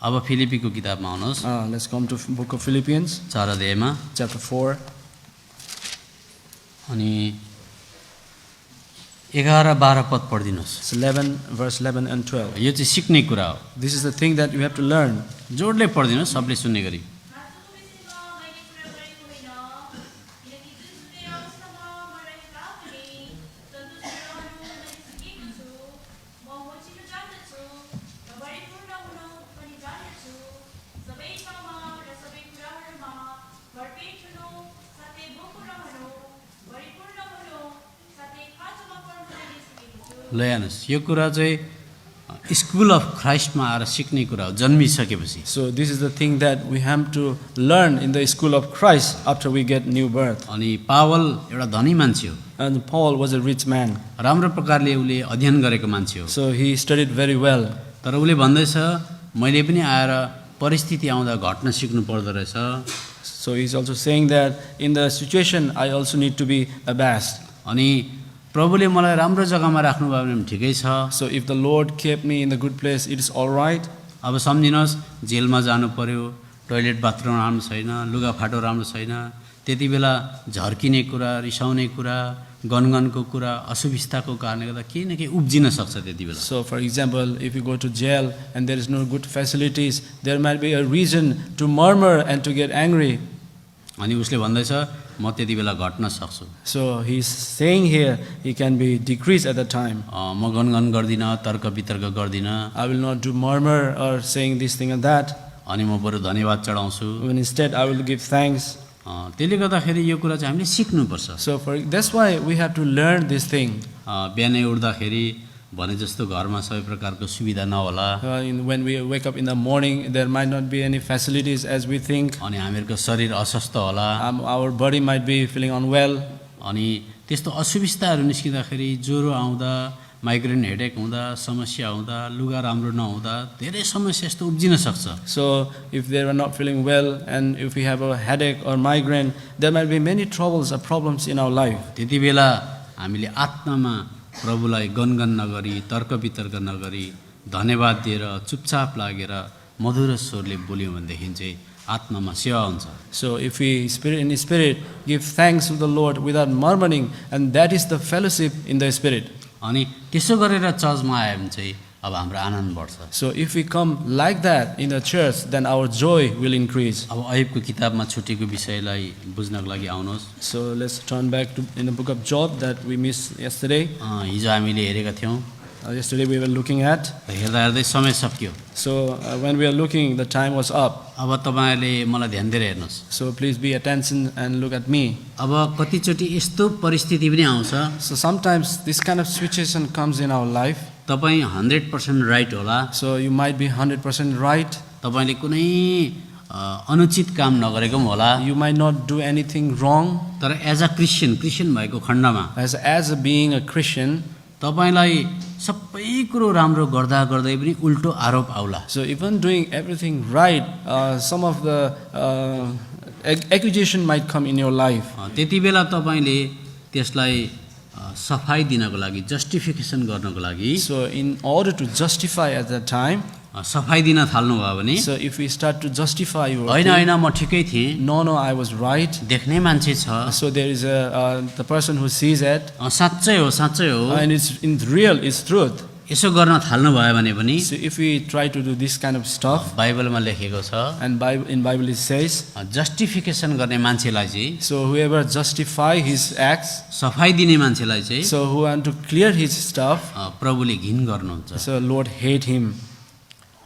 अब फिलिपीको किताबमा आउनुहोस् Let's come to book of Philippians, 4 अध्यायमा chapter 4. अनि 11-12 पद पढिदिनुहोस्। It's 11, verse 11 and 12. यो चाहिँ सिक्ने कुरा हो, This is the thing that you have to learn. जोडले पढिदिनुहोस् सबले सुन्ने गरी। ल हेर्नुहोस्, यो कुरा चाहिँ स्कुल अफ क्राइस्टमा आएर सिक्ने कुरा हो जन्मिसकेपछि। So this is the thing that we have to learn in the school of Christ after we get new birth. अनि पावल एउटा धनी मान्छे हो, And Paul was a rich man. राम्रो प्रकारले उसले अध्ययन गरेको मान्छे हो, So he studied very well. तर उसले भन्दैछ मैले पनि आएर परिस्थिति आउँदा घट्न सिक्नु पर्दो रहेछ। So he's also saying that in the situation I also need to be abashed. अनि प्रभुले मलाई राम्रो जग्गामा राख्नुभयो भने पनि ठिकै छ। So if the Lord kept me in the good place, it is all right. अब सम्झिनुहोस् जेलमा जानु पर्यो, टोइलेट बाथरुम राम्रो छैन, लुगाफाटो राम्रो छैन, त्यति बेला झर्किने कुरा, रिसाउने कुरा, गनगनको कुरा, असुविस्ताको कारणले गर्दा केही न केही उब्जिन सक्छ त्यति बेला। So for example, if you go to jail and there is no good facilities, there might be a reason to murmur and to get angry. अनि उसले भन्दैछ म त्यति बेला घट्न सक्छु, So he's saying here he can be decreased at the time. म गनगन गर्दिनँ, तर्क वितर्क गर्दिनँ, I will not do murmur or saying this thing and that. अनि म बरु धन्यवाद चढाउँछु। When instead I will give thanks. त्यसले गर्दाखेरि यो कुरा चाहिँ हामीले सिक्नुपर्छ। So that's why we have to learn this thing. बिहानै उठ्दाखेरि भने जस्तो घरमा सबै प्रकारको सुविधा नहोला, When we wake up in the morning, there might not be any facilities as we think. अनि हामीहरूको शरीर अस्वस्थ होला, Our body might be feeling unwell. अनि त्यस्तो असुविस्ताहरू निस्किँदाखेरि ज्वरो आउँदा, माइग्रेन हेडेक हुँदा, समस्या हुँदा, लुगा राम्रो नहुँदा धेरै समस्या यस्तो उब्जिन सक्छ। So if they are not feeling well and if we have a headache or migraine, there might be many troubles or problems in our life. त्यति बेला हामीले आत्मामा प्रभुलाई गनगन नगरी, तर्क वितर्क नगरी, धन्यवाद दिएर चुपचाप लागेर मधुर स्वरले बोल्यौँ भनेदेखि चाहिँ आत्मामा सेवा हुन्छ। So if we in spirit give thanks to the Lord without murmuring, and that is the fellowship in the spirit. अनि त्यसो गरेर चर्चमा आयो भने चाहिँ अब हाम्रो आनन्द बढ्छ। So if we come like that in the church, then our joy will increase. अब अय्युबको किताबमा छुटेको विषयलाई बुझ्नको लागि आउनुहोस्। So let's turn back to in the book of Job that we missed yesterday. हिजो हामीले हेरेका थियौँ, Yesterday we were looking at. हेर्दा हेर्दै समय सकियो। So when we are looking, the time was up. अब तपाईँहरूले मलाई ध्यान दिएर हेर्नुहोस्। So please be attention and look at me. अब कतिचोटि यस्तो परिस्थिति पनि आउँछ, So sometimes this kind of situation comes in our life. तपाईँ 100% राइट होला, So you might be 100% right. तपाईँले कुनै अनुचित काम नगरेको पनि होला, You might not do anything wrong. तर एज अ क्रिस्चियन भएको खण्डमा As being a Christian, तपाईँलाई सबै कुरो राम्रो गर्दा गर्दै पनि उल्टो आरोप आउला। so even doing everything right, some of the accusation might come in your life. त्यति बेला तपाईँले त्यसलाई सफाई दिनको लागि, जस्टिफिकेसन गर्नको लागि So in order to justify at that time, सफाई दिन थाल्नुभयो भने so if we start to justify your होइन thing, होइन म ठिकै थिएँ, no, I was right. देख्ने मान्छे छ, So there is the person who sees it, साँच्चै हो, and it's in real, it's truth. यसो गर्न थाल्नुभयो भने पनि So if we try to do this kind of stuff, बाइबलमा लेखेको छ and in Bible it says, justification गर्ने मान्छेलाई चाहिँ, so whoever justify his acts, सफाई दिने मान्छेलाई चाहिँ so who want to clear his stuff, प्रभुले घिन गर्नुहुन्छ। so Lord hate him.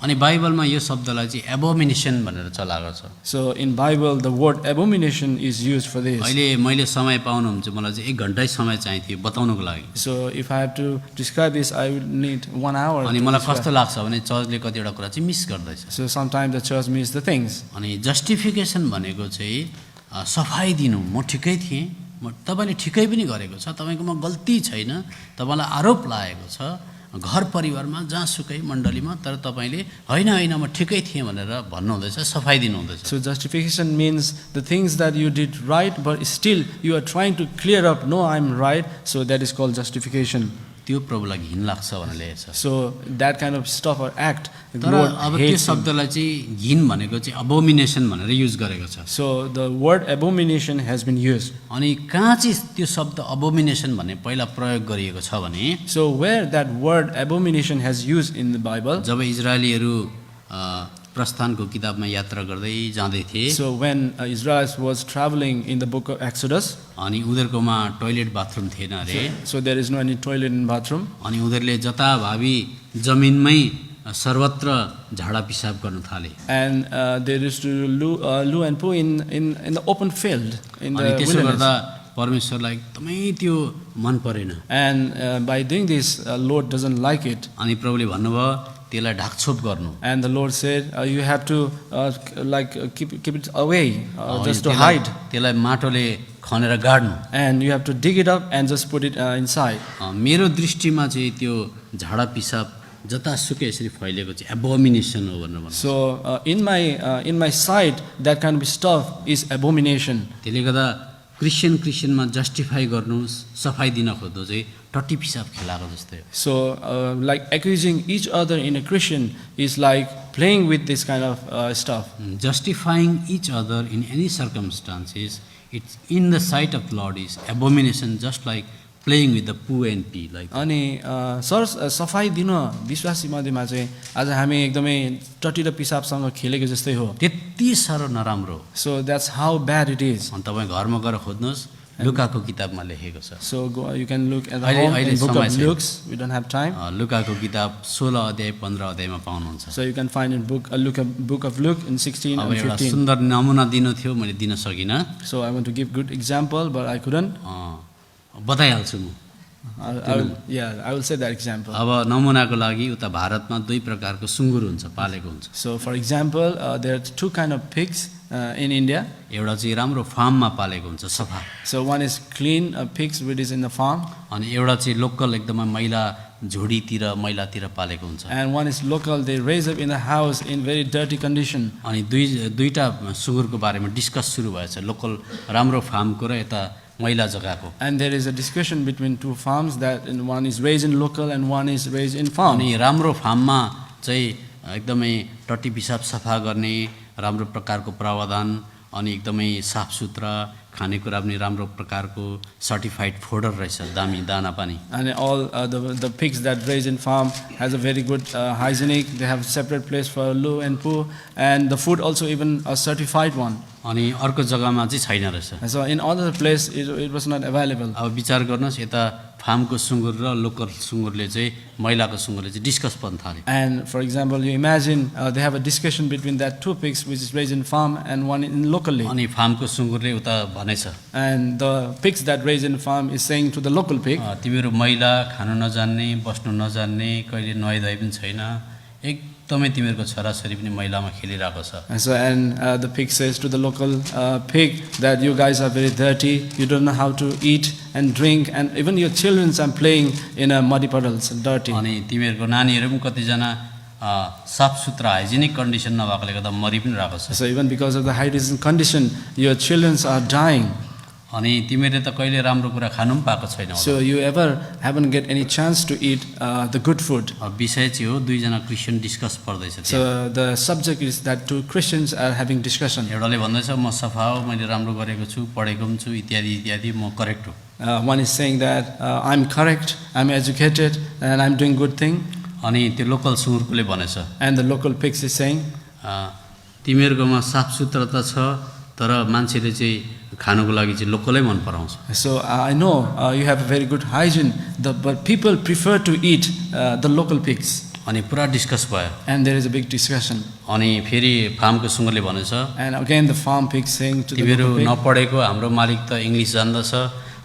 अनि बाइबलमा यो शब्दलाई चाहिँ एबोमिनेसन भनेर चलाएको छ। So in Bible the word abomination is used for this. अहिले मैले समय पाउनुहुन्छ मलाई चाहिँ 1 घण्टै समय चाहिन्थ्यो बताउनको लागि। So if I have to describe this, I would need 1 hour. अनि to मलाई describe. कस्तो लाग्छ भने चर्चले कतिवटा कुरा चाहिँ मिस गर्दैछ। So sometimes the church misses the things. अनि जस्टिफिकेसन भनेको चाहिँ सफाई दिनु, म ठिकै थिएँ, तपाईँले ठिकै पनि गरेको छ, तपाईँकोमा गल्ती छैन, तपाईँलाई आरोप लागेको छ घर परिवारमा जहाँसुकै मण्डलीमा, तर तपाईँले होइन होइन म ठिकै थिएँ भनेर भन्नुहुँदैछ, सफाई दिनुहुँदैछ। So justification means the things that you did right, but still you are trying to clear up, no, I'm right, so that is called justification. त्यो प्रभुलाई घिन लाग्छ भनेर ल्याएछ। So that kind of stuff or act, the तर Lord अब त्यो hates him. शब्दलाई चाहिँ घिन भनेको चाहिँ अबोमिनेसन भनेर युज गरेको छ। So the word abomination has been used. अनि कहाँ चाहिँ त्यो शब्द अबोमिनेसन भन्ने पहिला प्रयोग गरिएको छ भने So where that word abomination has used in the Bible, जब इजरायलीहरू प्रस्थानको किताबमा यात्रा गर्दै जाँदै थिए so when Israel was traveling in the book of Exodus, अनि उनीहरूकोमा टोयलेट बाथरुम थिएन अरे, so there is no any toilet in bathroom, अनि उनीहरूले जताभावी जमिनमै सर्वत्र झाडा पिसाब गर्न थाले। and they used to loo and poo in the open field in अनि the त्यसो गर्दा wilderness. परमेश्वरलाई एकदमै त्यो मन परेन। And by doing this, Lord doesn't like it. अनि प्रभुले भन्नुभयो त्यसलाई ढाकछोप गर्नु। And the Lord said, you have to keep it away, अनि just to hide. त्यसलाई माटोले खनेर गाड्नु। And you have to dig it up and just put it inside. मेरो दृष्टिमा चाहिँ त्यो झाडा पिसाब जतासुकै यसरी फैलेको चाहिँ एबोमिनेसन हो भनेर भन्नु। So in my sight, that kind of stuff is abomination. त्यसले गर्दा क्रिस्चियनमा जस्टिफाई गर्नु सफाई दिन खोज्दो चाहिँ टट्टी पिसाब खेलाएको जस्तै हो। So like accusing each other in a Christian is like playing with this kind of stuff. Justifying each other in any circumstances, it's in the sight of the Lord is abomination, just like playing with the poo and pee. Like अनि सफाई दिन विश्वासी मध्येमा चाहिँ आज हामी एकदमै टट्टी र पिसाबसँग खेलेको जस्तै हो। त्यति साह्रो नराम्रो हो। So that's how bad it is. अनि तपाईँ घरमा गएर खोज्नुहोस्, लुकाको किताबमा लेखेको छ। So you can look at the अहिले- home अहिले in book समय of छैन। Luke. We don't have time. लुकाको किताब 16 अध्याय 15 अध्यायमा पाउनुहुन्छ। So you can find in book of Luke in 16 अब and एउटा 15. सुन्दर नमुना दिनु थियो, मैले दिन सकिनँ। So I want to give good example, but I couldn't. बताइहाल्छु म। I will say that example. अब नमुनाको लागि उता भारतमा दुई प्रकारको सुँगुर हुन्छ, पालेको हुन्छ। So for example, there are two kind of pigs in India. एउटा चाहिँ राम्रो फार्ममा पालेको हुन्छ, सफा। So one is clean pigs which is in the farm, अनि एउटा चाहिँ लोकल एकदमै मैला झोडीतिर मैलातिर पालेको हुन्छ। and one is local. They raise up in the house in very dirty condition. अनि दुईटा सुँगुरको बारेमा डिस्कस सुरु भएछ, लोकल राम्रो फार्मको र यता मैला जग्गाको। And there is a discussion between two farms that one is raised in local and one is raised in farm. अनि राम्रो फार्ममा चाहिँ एकदमै टट्टी पिसाब सफा गर्ने राम्रो प्रकारको प्रावधान अनि एकदमै साफसुथरा खानेकुरा पनि राम्रो प्रकारको सर्टिफाइड फोडर रहेछ, दामी दाना पानी। And all the pigs that raised in farm has a very good hygienic. They have separate place for loo and poo, and the food also even a certified one. अनि अर्को जग्गामा चाहिँ छैन रहेछ। And so in other place it was not available. अब विचार गर्नुहोस्, यता फार्मको सुँगुर र लोकल सुँगुरले चाहिँ मैलाको सुँगुरले चाहिँ डिस्कस गर्न थाल्यो। And for example, you imagine they have a discussion between that two pigs which is raised in farm and one in locally. अनि फार्मको सुँगुरले उता भनेछ, And the pigs that raised in farm is saying to the local pig, तिमीहरू मैला खानु नजान्ने, बस्नु नजान्ने, कहिले नुहाइधुवाइ पनि छैन, एकदमै तिमीहरूको छोराछोरी पनि मैलामा खेलिरहेको छ। and the pig says to the local pig that you guys are very dirty, you don't know how to eat and drink, and even your children are playing in muddy puddles, dirty. अनि तिमीहरूको नानीहरू पनि कतिजना साफ सुथरा hygienic condition नभएकोले गर्दा मरि पनि रहेको छ। So even because of the hygiene condition, your children are dying. अनि तिमीहरूले त कहिले राम्रो कुरा खानु पनि पाएको छैन होला। So you ever haven't get any chance to eat the good food. विषय चाहिँ हो दुईजना क्रिस्चियन डिस्कस पर्दैछ त्यहाँ। So the subject is that two Christians are having discussion. एउटाले भन्दैछ म सफा हो, मैले राम्रो गरेको छु, पढेको पनि छु, इत्यादि इत्यादि, म करेक्ट हो। One is saying that I'm correct, I'm educated, and I'm doing good thing. अनि त्यो लोकल सुँगुरकोले भनेछ, And the local pigs is saying, तिमीहरूकोमा साफ सुथरा त छ, तर मान्छेले चाहिँ खानुको लागि चाहिँ लोकलै मन पराउँछ। so I know you have a very good hygiene, but people prefer to eat the local pigs. अनि पुरा डिस्कस भयो। And there is a big discussion. अनि फेरि फार्मको सुँगुरले भनेछ, And again the farm pig saying to the तिमीहरू local pig, नपढेको, हाम्रो मालिक त इङ्ग्लिस जान्दछ,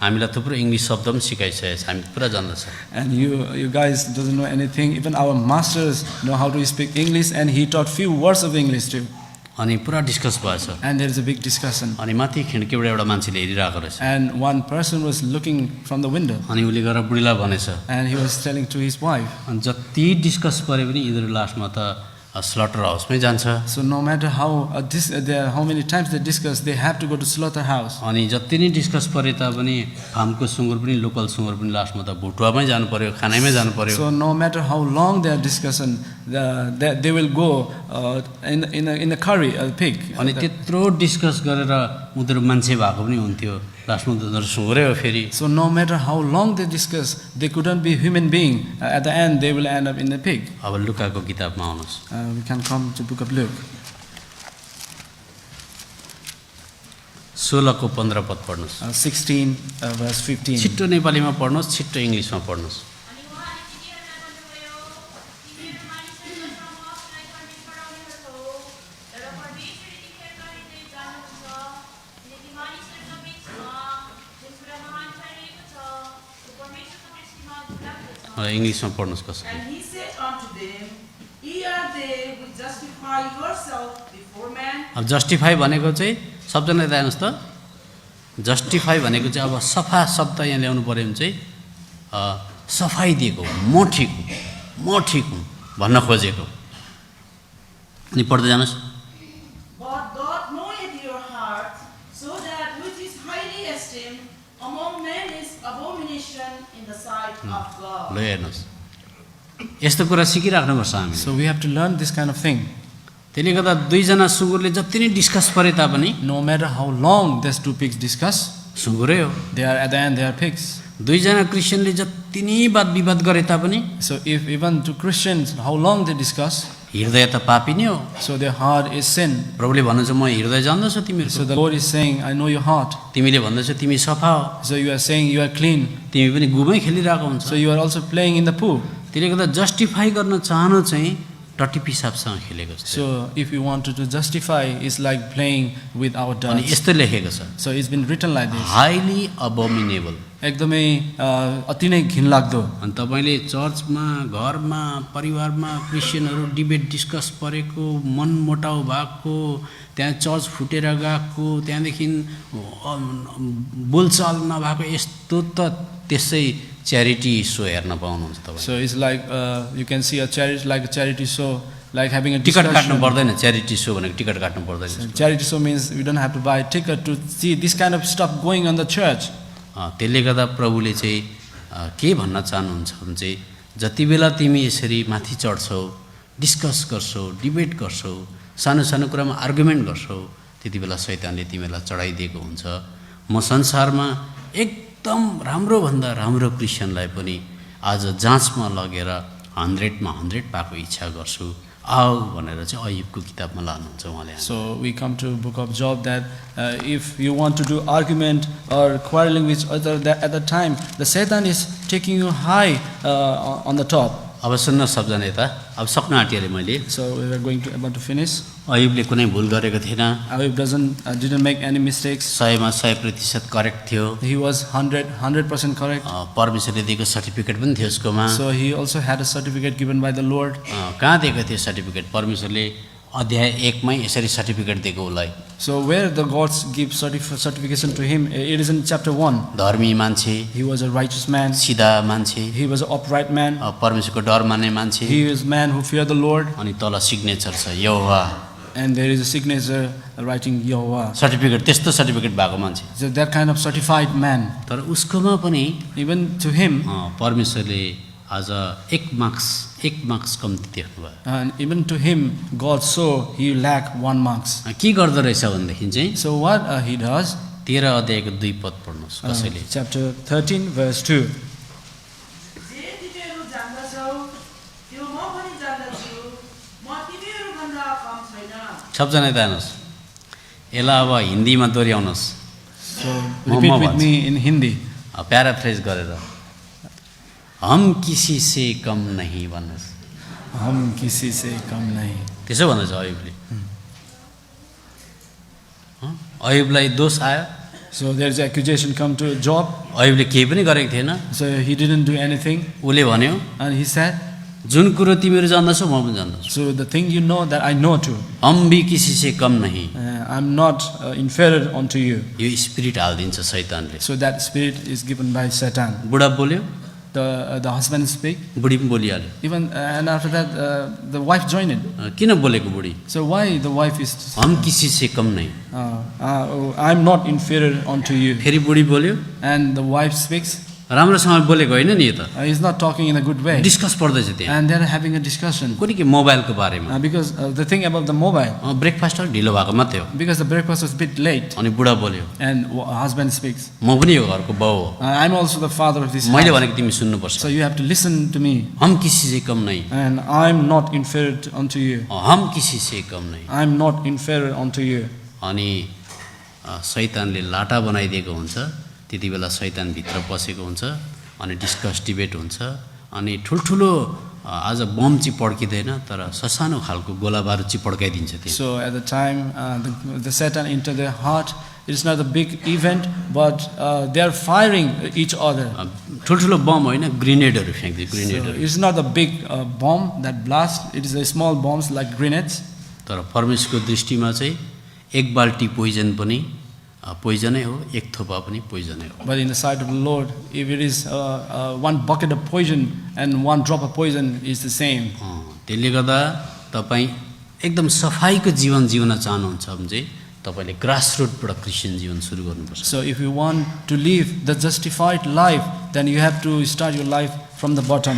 हामीलाई थुप्रो इङ्ग्लिस शब्द पनि सिकाइसकेको छ, हामी पुरा जान्दछ। and you guys doesn't know anything. Even our masters know how to speak English, and he taught few words of English too. अनि पुरा डिस्कस भएछ। And there is a big discussion. अनि माथि खिड्कीबाट एउटा मान्छेले हेरिरहेको रहेछ। And one person was looking from the window, अनि उसले गएर बुढीलाई भनेछ, and he was telling to his wife. अनि जति डिस्कस परे पनि यिनीहरू लास्टमा त स्लटर हाउसमै जान्छ। So no matter how how many times they discuss, they have to go to slaughterhouse. अनि जति नै डिस्कस परे तापनि फार्मको सुँगुर पनि लोकल सुँगुर पनि लास्टमा त भुटुवामै जानु पर्यो, खानामै जानु पर्यो। So no matter how long their discussion, they will go in a curry, a pig. अनि त्यत्रो डिस्कस गरेर उनीहरू मान्छे भएको पनि हुन्थ्यो, लास्टमा त उनीहरू सुँगुरै हो फेरि। So no matter how long they discuss, they couldn't be human being. At the end, they will end up in a pig. अब लुकाको किताबमा आउनुहोस्। We can come to book of Luke. 16 को 15 पद पढ्नुहोस्। 16 verse 15. छिट्टो नेपालीमा पढ्नुहोस्, छिट्टो इङ्ग्लिसमा पढ्नुहोस्। इङ्ग्लिसमा पढ्नुहोस् कसरी। And he said unto them, Ye are they which justify yourself before man. अब जस्टिफाई भनेको चाहिँ सबजना यता हेर्नुहोस् त। जस्टिफाई भनेको चाहिँ अब सफा शब्द यहाँ ल्याउनु पऱ्यो भने चाहिँ सफाइ दिएको, म ठिक हुँ भन्न खोजेको। अनि पढ्दै जानुहोस्। But God knoweth your hearts, so that which is highly esteemed among men is abomination in the sight of God. ल हेर्नुहोस्, यस्तो कुरा सिकिराख्नुपर्छ हामी। So we have to learn this kind of thing. त्यसले गर्दा दुईजना सुँगुरले जति नै डिस्कस परे तापनि No matter how long these two pigs discuss, सुँगुरै हो। they are at the end they are pigs. दुईजना क्रिस्चियनले जति नै वाद विवाद गरे तापनि So if even to Christians, how long they discuss, हृदय त पापी नै हो। so their heart is sin. प्रभुले भन्नुहुन्छ म हृदय जान्दछु तिमीहरूको। So the Lord is saying, I know your heart. तिमीले भन्दैछौ तिमी सफा हो, So you are saying you are clean. तिमी पनि गुमै खेलिरहेको हुन्छ। So you are also playing in the pool. त्यसले गर्दा जस्टिफाई गर्न चाहनु चाहिँ टट्टी पिसाबसँग खेलेको छ। So if you wanted to justify, it's like playing with our अनि dirt. यस्तो लेखेको छ, So it's been written like this. Highly abominable. एकदमै अति नै घिनलाग्दो। अनि तपाईँले चर्चमा, घरमा, परिवारमा क्रिस्चियनहरू डिबेट डिस्कस परेको, मनमुटाउ भएको, त्यहाँ चर्च फुटेर गएको, त्यहाँदेखि बोलचाल नभएको, यस्तो त त्यसै च्यारिटी सो हेर्न पाउनुहुन्छ तपाईँ। So it's like you can see a charity show, like having a ticket काट्नु discussion. पर्दैन, च्यारिटी सो भनेको टिकट काट्नु पर्दैन। Charity show means we don't have to buy a ticket to see this kind of stuff going on the church. त्यसले गर्दा प्रभुले चाहिँ के भन्न चाहनुहुन्छ भने चाहिँ जति बेला तिमी यसरी माथि चढ्छौ, डिस्कस गर्छौ, डिबेट गर्छौ, सानो सानो कुरामा आर्गुमेन्ट गर्छौ, त्यति बेला शैतानले तिमीलाई चढाइदिएको हुन्छ। म संसारमा एकदम राम्रोभन्दा राम्रो क्रिस्चियनलाई पनि आज जाँचमा लगेर 100मा 100 पाएको इच्छा गर्छु, आऊ भनेर चाहिँ अयुबको किताबमा लानुहुन्छ उहाँले। So we come to book of Job that if you want to do argument or quarreling with other, that at the time the Satan is taking you high on the top. अब सुन्न सबजना यता, अब सक्न आँटिहालेँ मैले। So we are about to finish. अयुबले कुनै भुल गरेको थिएन, Ayub didn't make any mistakes. 100मा 100% correct थियो। He was 100% correct. परमेश्वरले दिएको सर्टिफिकेट पनि थियो उसकोमा। So he also had a certificate given by the Lord. कहाँ दिएको थियो सर्टिफिकेट? परमेश्वरले अध्याय 1मै यसरी सर्टिफिकेट दिएको उसलाई। So where the gods give certification to him, it is in chapter 1. धर्मी मान्छे, He was a righteous man. सिधा मान्छे, He was an upright man. परमेश्वरको डर मान्ने मान्छे, He is a man who feared the Lord. अनि तल सिग्नेचर छ यहोवा। And there is a signature writing Yehovah. Certificate त्यस्तो सर्टिफिकेट भएको मान्छे। So that kind of certified man. तर उसकोमा पनि Even to him, परमेश्वरले आज 1 मार्क्स कम्ती देख्नुभयो। and even to him, God saw he lacked 1 marks. के गर्दो रहेछ भनेदेखि चाहिँ So what he does, 13 अध्यायको 2 पद पढ्नुहोस् कसैले। chapter 13 verse 2. जे तिमीहरू जान्दछौ, त्यो म पनि जान्दछु, म तिमीहरूभन्दा कम छैन। सबजना यता हेर्नुहोस्, यसलाई अब हिन्दीमा दोहोऱ्याउनुहोस्, So repeat with me in Hindi. Paraphrase गरेर। हम किसी से कम नहीं भन्नुहोस्। हम किसी से कम नहीं. त्यसो भन्दैछ अयुबले। अयुबलाई दोष आयो, So there is accusation come to Job. अयुबले केही पनि गरेको थिएन। So he didn't do anything, उसले भन्यो and he said, जुन कुरो तिमीहरू जान्दछौ म पनि जान्दछु, so the thing you know that I know too. हम भी किसी से कम नहीं। I'm not inferior unto you. यो स्पिरिट हालिदिन्छ शैतानले। So that spirit is given by Satan. बुढा बोल्यो, the husband speak. बुढी पनि बोलिहाल्यो Even and after that, the wife joined it. किन बोलेको बुढी So why the wife is? हम किसी से कम नहीं I'm not inferior unto you. फेरि बुढी बोल्यो And the wife speaks. राम्रोसँग बोलेको होइन नि यो त He's not talking in a good way. Discuss पर्दैछ त्यहाँ And they're having a discussion कुनै के मोबाइलको बारेमा because the thing about the mobile, breakfast अलिक ढिलो भएको मात्रै हो because the breakfast was a bit late, अनि बुढा बोल्यो and husband speaks. म पनि यो घरको बाउ हो I'm also the father of this मैले house, भनेको तिमी सुन्नुपर्छ so you have to listen to me. हम किसी से कम नहीं And I'm not inferior unto you. हम किसी से कम नहीं I'm not inferior unto you. अनि शैतानले लाटा बनाइदिएको हुन्छ त्यति बेला शैतान भित्र पसेको हुन्छ अनि डिस्कस डिबेट हुन्छ अनि ठुल्ठुलो आज बम चाहिँ पड्किँदैन तर ससानो खालको गोलाबारुद चाहिँ पड्काइदिन्छ त्यहाँ So at the time the Satan entered their heart, it's not a big event, but they are firing each other. ठुल्ठुलो बम होइन ग्रेनेडहरू फ्याँक्दै So ग्रेनेडहरू it's not a big bomb that blast, it is a small bombs like grenades. तर परमेश्वरको दृष्टिमा चाहिँ एक बाल्टी poison पनि पोइजनै हो एक थोपा पनि पोइजनै हो But in the sight of the Lord, if it is one bucket of poison and one drop of poison is the same. त्यसले गर्दा तपाईँ एकदम सफाइको जीवन जिउन चाहनुहुन्छ भने चाहिँ तपाईँले ग्रास रुटबाट क्रिस्चियन जीवन सुरु गर्नुपर्छ So if you want to live the justified life, then you have to start your life from the bottom.